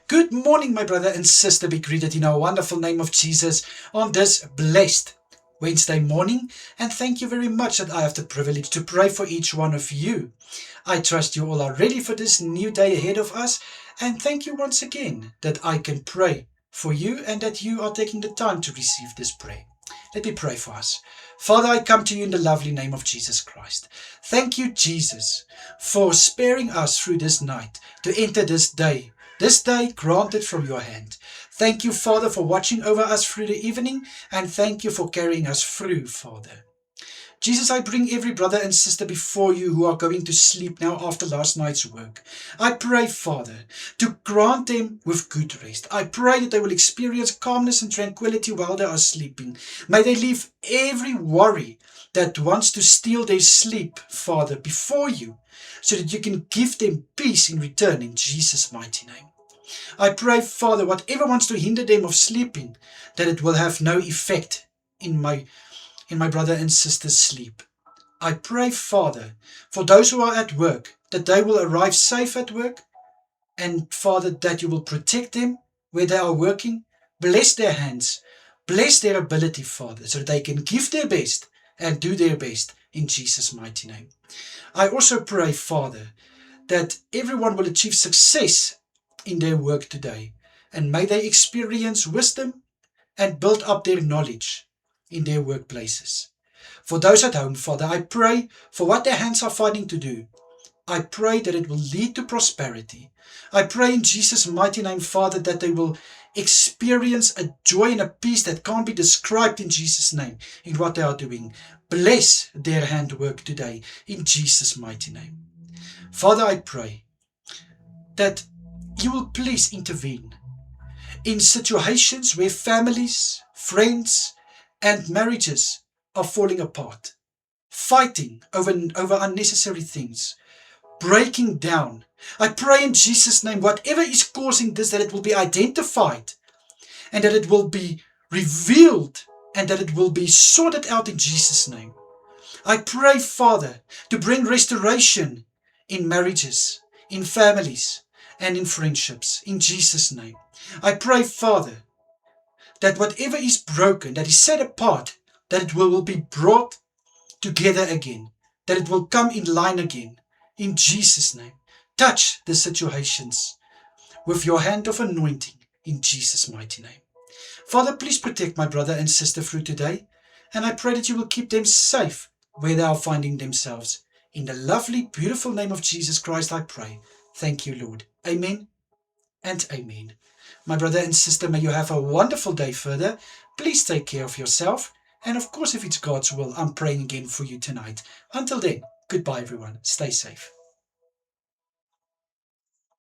Good morning, my brother and sister. Be greeted in our wonderful name of Jesus on this blessed Wednesday morning. And thank you very much that I have the privilege to pray for each one of you. I trust you all are ready for this new day ahead of us. And thank you once again that I can pray for you and that you are taking the time to receive this prayer. Let me pray for us. Father, I come to you in the lovely name of Jesus Christ. Thank you, Jesus, for sparing us through this night to enter this day granted from your hand. Thank you, Father, for watching over us through the evening, and thank you for carrying us through, Father. Jesus, I bring every brother and sister before you who are going to sleep now after last night's work. I pray, Father, to grant them with good rest. I pray that they will experience calmness and tranquility while they are sleeping. May they leave every worry that wants to steal their sleep, Father, before you, so that you can give them peace in return in Jesus' mighty name. I pray, Father, whatever wants to hinder them of sleeping, that it will have no effect in my brother and sister's sleep. I pray, Father, for those who are at work, that they will arrive safe at work, and Father, that you will protect them where they are working. Bless their hands, bless their ability, Father, so that they can give their best and do their best in Jesus' mighty name. I also pray, Father, that everyone will achieve success in their work today, and may they experience wisdom and build up their knowledge in their workplaces. For those at home, Father, I pray for what their hands are finding to do. I pray that it will lead to prosperity. I pray in Jesus' mighty name, Father, that they will experience a joy and a peace that can't be described in Jesus' name in what they are doing. Bless their handwork today in Jesus' mighty name. Father, I pray that you will please intervene in situations where families, friends, and marriages are falling apart, fighting over unnecessary things, breaking down. I pray in Jesus' name, whatever is causing this, that it will be identified and that it will be revealed and that it will be sorted out in Jesus' name. I pray, Father, to bring restoration in marriages, in families, and in friendships, in Jesus' name. I pray, Father, that whatever is broken, that is set apart, that it will be brought together again, that it will come in line again, in Jesus' name. Touch the situations with your hand of anointing, in Jesus' mighty name. Father, please protect my brother and sister through today, and I pray that you will keep them safe where they are finding themselves. In the lovely, beautiful name of Jesus Christ, I pray. Thank you, Lord. Amen and amen. My brother and sister, may you have a wonderful day further. Please take care of yourself. And of course, if it's God's will, I'm praying again for you tonight. Until then, goodbye, everyone. Stay safe.